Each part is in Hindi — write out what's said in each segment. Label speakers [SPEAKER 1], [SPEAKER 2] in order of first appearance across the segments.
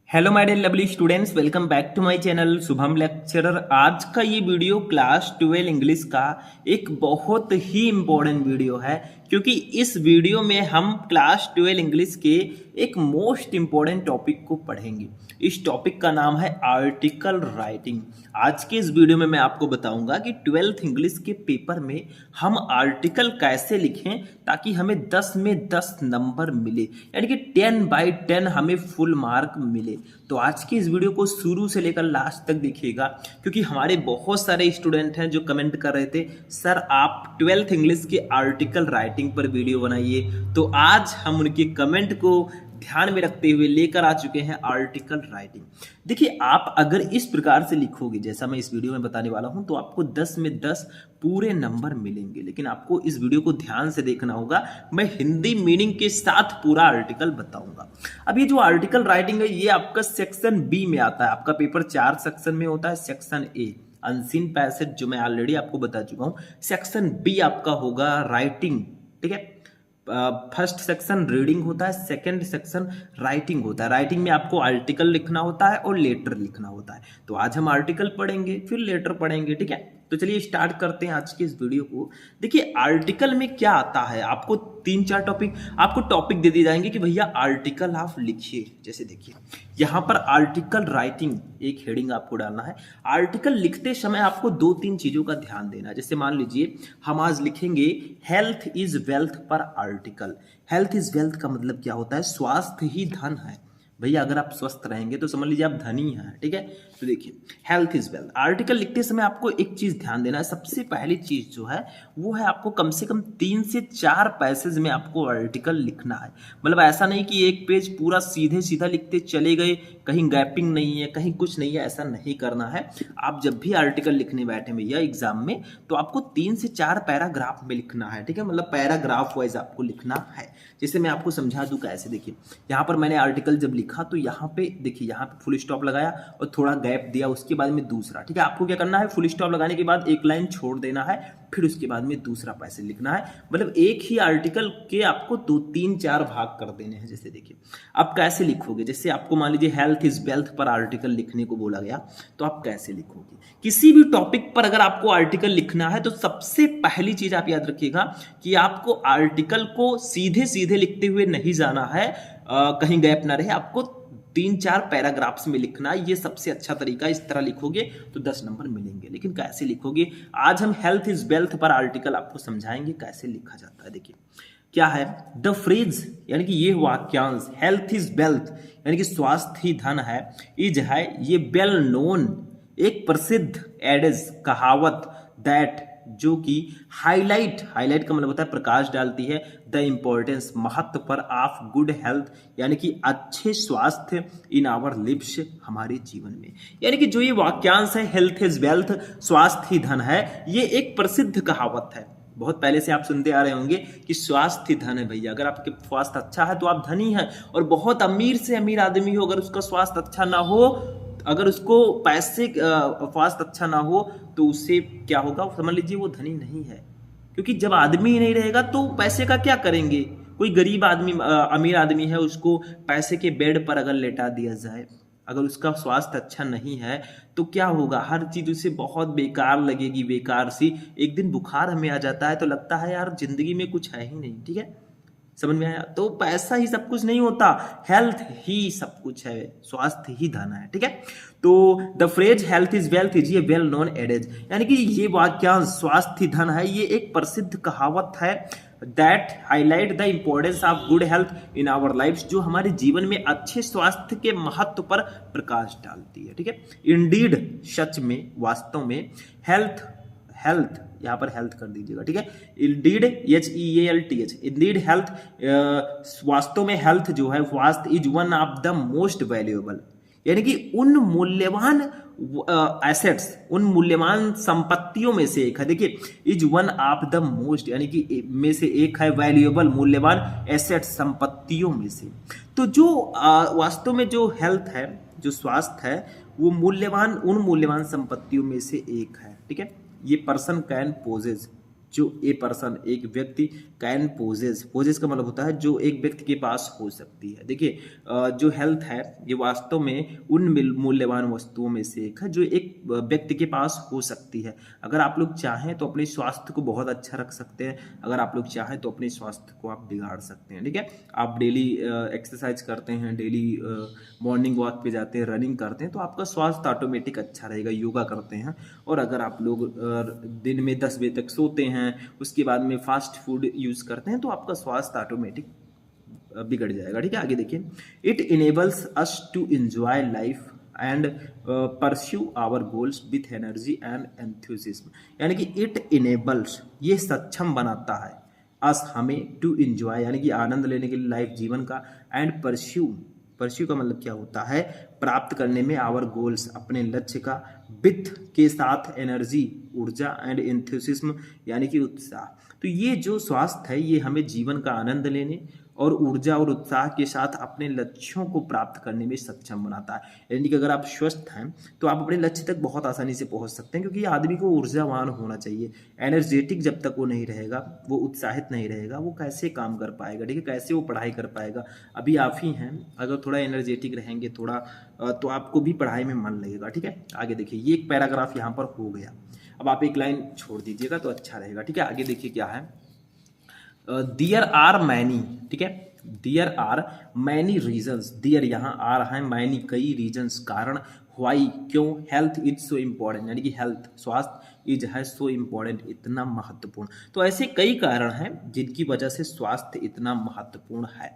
[SPEAKER 1] Hello my dear lovely students, welcome back to my channel Shubham lecturer. आज का ये वीडियो क्लास 12 इंग्लिश का एक बहुत ही इम्पोर्टेंट वीडियो है, क्योंकि इस वीडियो में हम क्लास 12 इंग्लिश के एक मोस्ट इम्पोर्टेंट टॉपिक को पढ़ेंगे। इस टॉपिक का नाम है आर्टिकल राइटिंग। आज के इस वीडियो में मैं आपको बताऊंगा कि 12th इंग्लिश के पेपर में हम आर्टिकल कैसे लिखें ताकि हमें 10 में 10 नंबर मिले, यानी कि 10/10 हमें फुल मार्क मिले। तो आज की इस वीडियो को शुरू से लेकर लास्ट तक देखिएगा, क्योंकि हमारे बहुत सारे स्टूडेंट हैं जो कमेंट कर रहे थे सर आप 12th इंग्लिश के आर्टिकल राइटिंग पर वीडियो बनाइए। तो आज हम उनके कमेंट को ध्यान में रखते हुए लेकर आ चुके हैं आर्टिकल राइटिंग। देखिए, आप अगर इस प्रकार से लिखोगे जैसा मैं इस वीडियो में बताने वाला हूं, तो आपको 10 में 10 पूरे नंबर मिलेंगे। लेकिन आपको इस वीडियो को ध्यान से देखना होगा, मैं हिंदी मीनिंग के साथ पूरा आर्टिकल बताऊंगा। अब ये जो आर्टिकल राइटिंग है ये आपका सेक्शन बी में आता है। आपका पेपर 4 सेक्शन में होता है। सेक्शन ए अनसीन पैसेज जो मैं ऑलरेडी आपको बता चुका हूं। सेक्शन बी आपका होगा राइटिंग, ठीक है। फर्स्ट सेक्शन रीडिंग होता है, सेकंड सेक्शन राइटिंग होता है। राइटिंग में आपको आर्टिकल लिखना होता है और लेटर लिखना होता है। तो आज हम आर्टिकल पढ़ेंगे, फिर लेटर पढ़ेंगे, ठीक है। तो चलिए स्टार्ट करते हैं आज के इस वीडियो को। देखिए, आर्टिकल में क्या आता है, आपको 3-4 टॉपिक आपको टॉपिक दे दिए जाएंगे कि भैया आर्टिकल आप लिखिए। जैसे देखिए यहाँ पर आर्टिकल राइटिंग एक हेडिंग आपको डालना है। आर्टिकल लिखते समय आपको 2-3 चीजों का ध्यान देना है। जैसे मान लीजिए हम आज लिखेंगे हेल्थ इज वेल्थ पर आर्टिकल। हेल्थ इज वेल्थ का मतलब क्या होता है? स्वास्थ्य ही धन है। भैया अगर आप स्वस्थ रहेंगे तो समझ लीजिए आप धनी हैं, ठीक है। तो देखिए हेल्थ इज वेल्थ। आर्टिकल लिखते समय आपको एक चीज ध्यान देना है। सबसे पहली चीज जो है वो है आपको कम से कम 3 से 4 पैसेज में आपको आर्टिकल लिखना है। मतलब ऐसा नहीं कि एक पेज पूरा सीधे सीधा लिखते चले गए, कहीं गैपिंग नहीं है, कहीं कुछ नहीं है, ऐसा नहीं करना है। आप जब भी आर्टिकल लिखने बैठे भैया एग्जाम में, तो आपको 3 से 4 पैराग्राफ में लिखना है, ठीक है। मतलब पैराग्राफ वाइज आपको लिखना है। जैसे मैं आपको समझा दूं कैसे। देखिए यहाँ पर मैंने आर्टिकल जब लिखा तो यहाँ पे देखिए, यहाँ पे फुल स्टॉप लगाया और थोड़ा गैप दिया, उसके बाद में दूसरा, ठीक है। आपको क्या करना है, फुल स्टॉप लगाने के बाद एक लाइन छोड़ देना है, फिर उसके बाद में दूसरा पैसेज लिखना है। मतलब एक ही आर्टिकल के आपको 2-3-4 भाग कर देने हैं। जैसे देखिए आप कैसे लिखोगे, जैसे आपको मान लीजिए हेल्थ इज वेल्थ पर आर्टिकल लिखने को बोला गया, तो आप कैसे लिखोगे? किसी भी टॉपिक पर अगर आपको आर्टिकल लिखना है तो सबसे पहली चीज आप याद रखिएगा कि आपको आर्टिकल को सीधे सीधे लिखते हुए नहीं जाना है, कहीं गैप ना रहे। आपको 3-4 पैराग्राफ्स में लिखना है, ये सबसे अच्छा तरीका। इस तरह लिखोगे तो 10 नंबर मिलेंगे। लेकिन कैसे लिखोगे, आज हम हेल्थ इज वेल्थ पर आर्टिकल आपको समझाएंगे कैसे लिखा जाता है। देखिए क्या है, द फ्रेज यानी कि ये वाक्यांश हेल्थ इज वेल्थ यानी कि स्वास्थ्य ही धन है, इज है ये वेल नोन एक प्रसिद्ध एडेज कहावत दैट जो कि हाईलाइट का मतलब होता है प्रकाश डालती है, द इंपॉर्टेंस महत्व पर ऑफ गुड हेल्थ यानी कि अच्छे स्वास्थ्य इन आवर लिव्स हमारे जीवन में। यानी कि जो ये वाक्यांश है हेल्थ इज वेल्थ स्वास्थ्य ही धन है, ये एक प्रसिद्ध कहावत है। बहुत पहले से आप सुनते आ रहे होंगे कि स्वास्थ्य धन है। भैया अगर आपके स्वास्थ्य अच्छा है तो आप धनी हैं। और बहुत अमीर से अमीर आदमी हो, अगर उसका स्वास्थ्य अच्छा ना हो, अगर उसको पैसे स्वास्थ्य अच्छा ना हो, तो उससे क्या होगा, समझ लीजिए वो धनी नहीं है। क्योंकि जब आदमी ही नहीं रहेगा तो पैसे का क्या करेंगे? कोई गरीब आदमी अमीर आदमी है, उसको पैसे के बेड पर अगर लेटा दिया जाए, अगर उसका स्वास्थ्य अच्छा नहीं है तो क्या होगा? हर चीज उसे बहुत बेकार लगेगी, बेकार सी। एक दिन बुखार हमें आ जाता है तो लगता है यार जिंदगी में कुछ है ही नहीं, ठीक है। समझ में आया? तो पैसा ही सब कुछ नहीं होता, हेल्थ ही सब कुछ है, स्वास्थ्य ही धन है, ठीक है। तो the phrase health is wealth is ये वेल नोन एडेज यानी कि ये वाक्यांश स्वास्थ्य ही धन है, ये एक प्रसिद्ध कहावत है that highlight the importance of good health in our life, जो हमारे जीवन में अच्छे स्वास्थ्य के महत्व पर प्रकाश डालती है, ठीक है। इंडीड सच में, वास्तव में, हेल्थ यहाँ पर हेल्थ कर दीजिएगा, ठीक है। इंडीड HEALTH इंडीड हेल्थ, वास्तव में हेल्थ जो है स्वास्थ्य is one of the most valuable यानी कि उन मूल्यवान एसेट्स, उन मूल्यवान संपत्तियों में से एक है। देखिए is one of the most यानी कि में से एक है, वैल्यूएबल मूल्यवान एसेट्स संपत्तियों में से। तो जो वास्तव में जो हेल्थ है, जो स्वास्थ्य है, वो मूल्यवान, उन मूल्यवान संपत्तियों में से एक है, ठीक है। ये पर्सन कैन पोजेस, जो ए पर्सन एक व्यक्ति कैन पोजेस का मतलब होता है जो एक व्यक्ति के पास हो सकती है। देखिए जो हेल्थ है ये वास्तव में उन मूल्यवान वस्तुओं में से एक है जो एक व्यक्ति के पास हो सकती है। अगर आप लोग चाहें तो अपने स्वास्थ्य को बहुत अच्छा रख सकते हैं, अगर आप लोग चाहें तो अपने स्वास्थ्य को आप बिगाड़ सकते हैं। ठीक है, आप डेली एक्सरसाइज करते हैं, डेली मॉर्निंग वॉक पे जाते हैं, रनिंग करते हैं तो आपका स्वास्थ्य ऑटोमेटिक अच्छा रहेगा। योगा करते हैं और अगर आप लोग दिन में 10 बजे तक सोते हैं, उसके बाद में फास्ट फूड यूज करते हैं तो आपका स्वास्थ्य ऑटोमेटिक बिगड़ जाएगा। ठीक है, आगे देखिए, it enables us to enjoy life and pursue our goals with energy and enthusiasm. यानी कि इट इनेबल्स, ये सक्षम बनाता है, अस हमें, टू एंजॉय यानी कि आनंद लेने के लिए लाइफ जीवन का, एंड परस्यू का मतलब क्या होता है, प्राप्त करने में, आवर गोल्स अपने लक्ष्य का, विथ के साथ, एनर्जी ऊर्जा, एंड एंथुसिज्म यानी कि उत्साह। तो ये जो स्वास्थ्य है ये हमें जीवन का आनंद लेने और ऊर्जा और उत्साह के साथ अपने लक्ष्यों को प्राप्त करने में सक्षम बनाता है। यानी कि अगर आप स्वस्थ हैं तो आप अपने लक्ष्य तक बहुत आसानी से पहुंच सकते हैं, क्योंकि आदमी को ऊर्जावान होना चाहिए। एनर्जेटिक जब तक वो नहीं रहेगा, वो उत्साहित नहीं रहेगा, वो कैसे काम कर पाएगा, ठीक है, कैसे वो पढ़ाई कर पाएगा। अभी आप ही हैं, अगर थोड़ा एनर्जेटिक रहेंगे थोड़ा तो आपको भी पढ़ाई में मन लगेगा। ठीक है, आगे देखिए, ये एक पैराग्राफ यहाँ पर हो गया। अब आप एक लाइन छोड़ दीजिएगा तो अच्छा रहेगा। ठीक है, आगे देखिए क्या है, दियर आर मैनी, ठीक है, दियर आर मैनी रीजन्स, दियर यहाँ आ रहा है, मैनी कई, रीजन्स कारण, वाई क्यों, हेल्थ इज सो इम्पोर्टेंट यानी कि हेल्थ स्वास्थ्य इज है सो इम्पोर्टेंट इतना महत्वपूर्ण। तो ऐसे कई कारण हैं जिनकी वजह से स्वास्थ्य इतना महत्वपूर्ण है।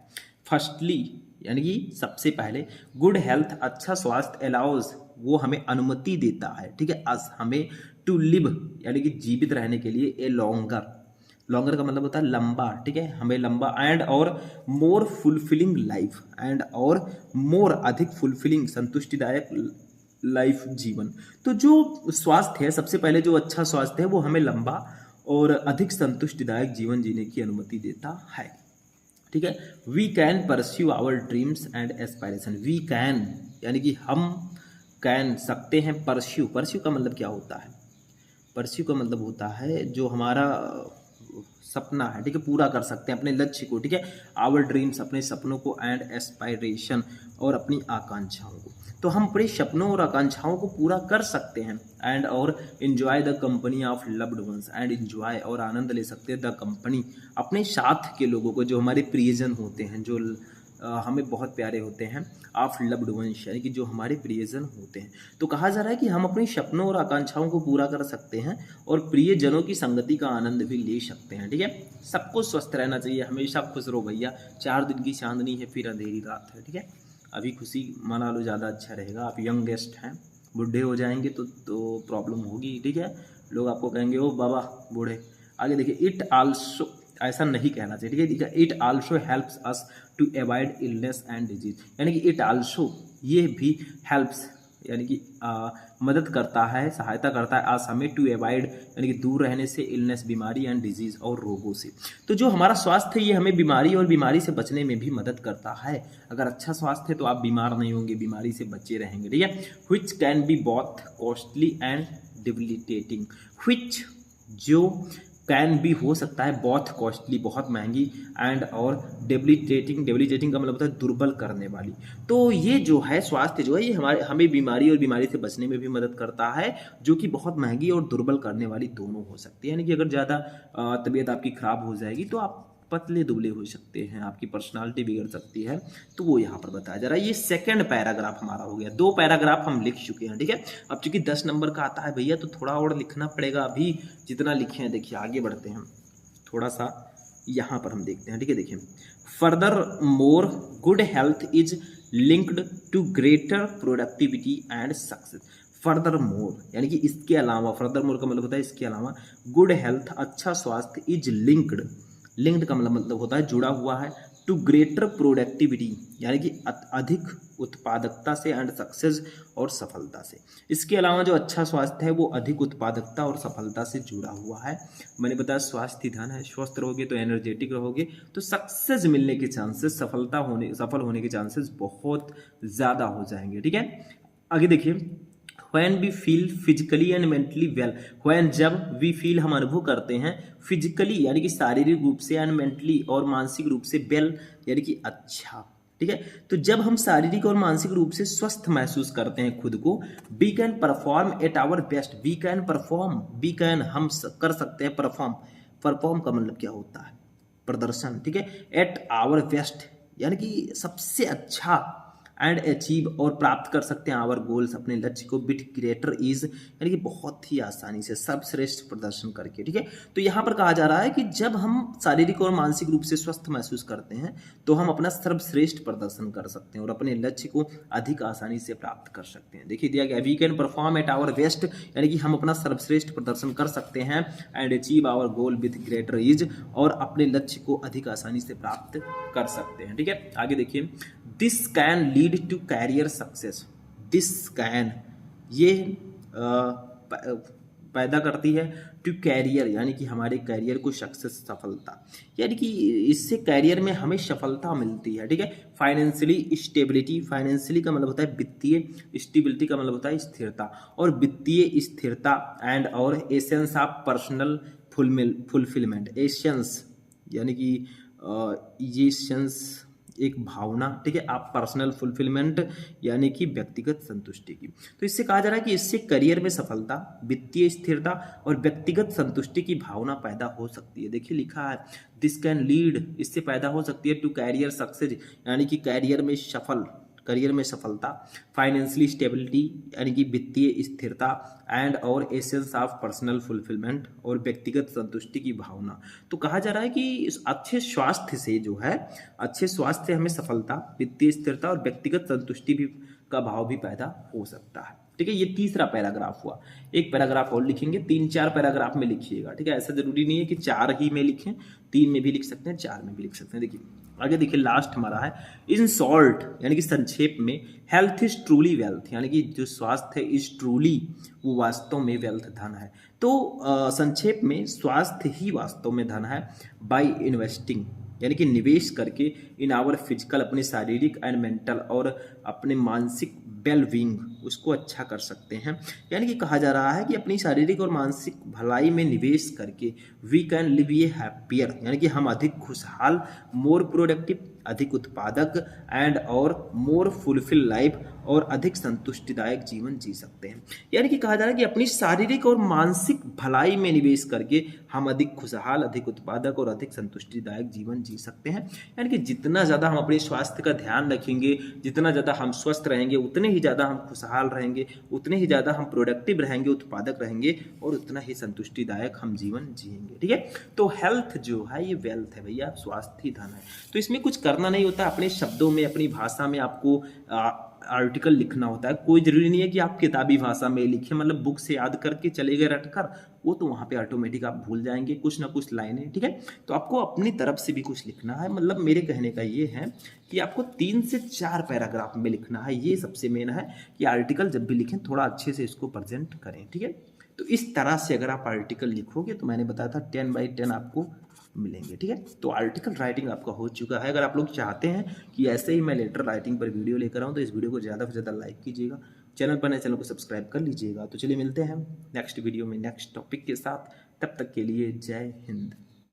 [SPEAKER 1] फर्स्टली यानी कि सबसे पहले, गुड हेल्थ अच्छा स्वास्थ्य, अलाउज वो हमें अनुमति देता है, ठीक है, अस हमें, टू लिव यानी कि जीवित रहने के लिए, ए लॉन्गर का मतलब होता है लंबा, ठीक है, हमें लंबा, एंड और मोर फुलफिलिंग लाइफ, एंड और मोर अधिक फुलफिलिंग संतुष्टिदायक लाइफ जीवन। तो जो स्वास्थ्य है, सबसे पहले जो अच्छा स्वास्थ्य है वो हमें लंबा और अधिक संतुष्टिदायक जीवन जीने की अनुमति देता है। ठीक है, we can pursue our dreams and aspiration, we can यानी कि हम, कैन सकते हैं, परस्यू का मतलब क्या होता है, परस्यू का मतलब होता है जो हमारा सपना है, ठीक है, पूरा कर सकते हैं अपने लक्ष्य को, ठीक है, आवर ड्रीम्स अपने सपनों को, एंड एस्पायरेशन और अपनी आकांक्षाओं को। तो हम अपने सपनों और आकांक्षाओं को पूरा कर सकते हैं, एंड और enjoy the company of loved ones, and enjoy और आनंद ले सकते हैं द कंपनी अपने साथ के लोगों को, जो हमारे प्रियजन होते हैं, जो हमें बहुत प्यारे होते हैं, ऑफ लव्ड वंस यानी कि जो हमारे प्रियजन होते हैं। तो कहा जा रहा है कि हम अपने सपनों और आकांक्षाओं को पूरा कर सकते हैं और प्रियजनों की संगति का आनंद भी ले सकते हैं। ठीक है, सबको स्वस्थ रहना चाहिए, हमेशा खुश रहो भैया, 4 दिन की चांदनी है फिर अंधेरी रात है। ठीक है, अभी खुशी मना लो, ज़्यादा अच्छा रहेगा। आप यंग गेस्ट हैं, बूढ़े हो जाएंगे तो प्रॉब्लम होगी। ठीक है, लोग आपको कहेंगे ओ बाबा बूढ़े। आगे देखिए, इट आल्सो, ऐसा नहीं कहना चाहिए, ठीक है, it also helps us to avoid illness and disease, यानी कि इट आल्सो ये भी हेल्प्स यानी कि मदद करता है, सहायता करता है, अस हमें, टू अवॉइड यानी कि दूर रहने से, इलनेस बीमारी, एंड डिजीज और रोगों से। तो जो हमारा स्वास्थ्य है ये हमें बीमारी और बीमारी से बचने में भी मदद करता है। अगर अच्छा स्वास्थ्य है तो आप बीमार नहीं होंगे, बीमारी से बचे रहेंगे। ठीक है, which can be both costly and debilitating, which जो कैन भी हो सकता है, बहुत कॉस्टली बहुत महंगी, एंड और डेबिलिटेटिंग का मतलब होता है दुर्बल करने वाली। तो ये जो है स्वास्थ्य जो है ये हमें बीमारी और बीमारी से बचने में भी मदद करता है, जो कि बहुत महंगी और दुर्बल करने वाली दोनों हो सकती है। यानी कि अगर ज़्यादा तबीयत आपकी खराब हो जाएगी तो आप पतले दुबले हो सकते हैं, आपकी पर्सनालिटी बिगड़ सकती है, तो वो यहाँ पर बताया जा रहा है। ये सेकंड पैराग्राफ हमारा हो गया, 2 पैराग्राफ हम लिख चुके हैं। ठीक है, अब चूंकि 10 नंबर का आता है भैया तो थोड़ा और लिखना पड़ेगा, अभी जितना लिखे हैं। देखिए आगे बढ़ते हैं, थोड़ा सा यहाँ पर हम देखते हैं। ठीक है, देखिए, furthermore good health is linked to greater productivity and success. Furthermore यानी कि इसके अलावा, फर्दर मोर का मतलब होता है इसके अलावा, गुड हेल्थ अच्छा स्वास्थ्य, इज लिंक्ड का मतलब होता है जुड़ा हुआ है, टू ग्रेटर प्रोडक्टिविटी यानी कि अधिक उत्पादकता से, एंड सक्सेस और सफलता से। इसके अलावा जो अच्छा स्वास्थ्य है वो अधिक उत्पादकता और सफलता से जुड़ा हुआ है। मैंने बताया स्वास्थ्य धन है, स्वस्थ रहोगे तो एनर्जेटिक रहोगे तो सक्सेस मिलने के चांसेस, सफल होने के चांसेस बहुत ज़्यादा हो जाएंगे। ठीक है, आगे देखिए, when we feel physically and mentally well, when जब वी फील हम अनुभव करते हैं फिजिकली यानी कि शारीरिक रूप से एंड मेंटली और मानसिक रूप से वेल यानी कि अच्छा, ठीक है। तो जब हम शारीरिक और मानसिक रूप से स्वस्थ महसूस करते हैं खुद को, we can perform at our best, we can perform, we can हम कर सकते हैं परफॉर्म, परफॉर्म का मतलब क्या होता है प्रदर्शन, ठीक है। एट आवर बेस्ट यानी कि सबसे अच्छा, एंड अचीव और प्राप्त कर सकते हैं आवर गोल्स अपने लक्ष्य को विथ ग्रेटर ईज यानी कि बहुत ही आसानी से सर्वश्रेष्ठ प्रदर्शन करके, ठीक है। तो यहाँ पर कहा जा रहा है कि जब हम शारीरिक और मानसिक रूप से स्वस्थ महसूस करते हैं तो हम अपना सर्वश्रेष्ठ प्रदर्शन कर सकते हैं और अपने लक्ष्य को अधिक आसानी से प्राप्त कर सकते हैं। देखिए दिया गया we can perform at our best यानी कि हम अपना सर्वश्रेष्ठ प्रदर्शन कर सकते हैं, and achieve our goal with greater ease और अपने लक्ष्य को अधिक आसानी से प्राप्त कर सकते हैं, ठीक है। आगे देखिए, this can lead to career success, this can ये पैदा करती है टू कैरियर यानी कि हमारे कैरियर को सक्सेस सफलता, यानी कि इससे कैरियर में हमें सफलता मिलती है, ठीक है। फाइनेंशियली स्टेबिलिटी, फाइनेंशियली का मतलब होता है वित्तीय, स्टेबिलिटी का मतलब होता है स्थिरता, और वित्तीय स्थिरता एंड और essence of personal fulfilment, essence यानी कि ये सेंस एक भावना, ठीक है। आप पर्सनल फुलफिलमेंट यानी कि व्यक्तिगत संतुष्टि की, तो इससे कहा जा रहा है कि इससे करियर में सफलता, वित्तीय स्थिरता और व्यक्तिगत संतुष्टि की भावना पैदा हो सकती है। देखिए लिखा है दिस कैन लीड, इससे पैदा हो सकती है टू कैरियर सक्सेस यानी कि करियर में सफलता, फाइनेंशियली स्टेबिलिटी यानी कि वित्तीय स्थिरता एंड और एसेंस ऑफ पर्सनल फुलफिलमेंट और व्यक्तिगत संतुष्टि की भावना। तो कहा जा रहा है कि इस अच्छे स्वास्थ्य से जो है, अच्छे स्वास्थ्य से हमें सफलता, वित्तीय स्थिरता और व्यक्तिगत संतुष्टि भी का भाव भी पैदा हो सकता है, ठीक है। ये तीसरा पैराग्राफ हुआ। एक पैराग्राफ और लिखेंगे, 3-4 पैराग्राफ में लिखिएगा, ठीक है। ऐसा जरूरी नहीं है कि 4 ही में लिखें, 3 में भी लिख सकते हैं, 4 में भी लिख सकते हैं। देखिए आगे देखिए लास्ट हमारा है इन शॉर्ट यानी कि संक्षेप में, हेल्थ इज ट्रूली वेल्थ यानी कि जो स्वास्थ्य है इज ट्रूली वो वास्तव में वेल्थ धन है। तो संक्षेप में स्वास्थ्य ही वास्तव में धन है, बाय इन्वेस्टिंग यानी कि निवेश करके इन आवर फिजिकल अपने शारीरिक एंड मेंटल और अपने मानसिक वेल बीइंग उसको अच्छा कर सकते हैं। यानी कि कहा जा रहा है कि अपनी शारीरिक और मानसिक भलाई में निवेश करके we can live a happier यानी कि हम अधिक खुशहाल, मोर प्रोडक्टिव अधिक उत्पादक एंड और मोर फुलफिल लाइफ और अधिक संतुष्टिदायक जीवन जी सकते हैं। यानी कि कहा जा रहा है कि अपनी शारीरिक और मानसिक भलाई में निवेश करके हम अधिक खुशहाल, अधिक उत्पादक और अधिक संतुष्टिदायक जीवन जी सकते हैं। यानी कि जितना ज़्यादा हम अपने स्वास्थ्य का ध्यान रखेंगे, जितना ज़्यादा हम स्वस्थ रहेंगे, उतने ही ज़्यादा हम खुशहाल रहेंगे, उतने ही ज़्यादा हम प्रोडक्टिव रहेंगे, उत्पादक रहेंगे और उतना ही संतुष्टिदायक हम जीवन जिएंगे, ठीक है। तो हेल्थ जो है ये वेल्थ है भैया, स्वास्थ्य ही धन है। तो इसमें कुछ करना नहीं होता, अपने शब्दों में, अपनी भाषा में आपको आर्टिकल लिखना होता है। कोई जरूरी नहीं है कि आप किताबी भाषा में लिखें, मतलब बुक से याद करके चले गए रटकर, वो तो वहाँ पे ऑटोमेटिक आप भूल जाएंगे कुछ ना कुछ लाइनें, ठीक है। तो आपको अपनी तरफ से भी कुछ लिखना है, मतलब मेरे कहने का ये है कि आपको 3 से 4 पैराग्राफ में लिखना है। ये सबसे मेन है कि आर्टिकल जब भी लिखें थोड़ा अच्छे से इसको प्रेजेंट करें, ठीक है। तो इस तरह से अगर आप आर्टिकल लिखोगे तो मैंने बताया था 10/10 आपको मिलेंगे, ठीक है। तो आर्टिकल राइटिंग आपका हो चुका है। अगर आप लोग चाहते हैं कि ऐसे ही मैं लेटर राइटिंग पर वीडियो लेकर आऊँ तो इस वीडियो को ज़्यादा से ज़्यादा लाइक कीजिएगा, चैनल पर नए चैनल को सब्सक्राइब कर लीजिएगा। तो चलिए मिलते हैं नेक्स्ट वीडियो में नेक्स्ट टॉपिक के साथ, तब तक के लिए जय हिंद।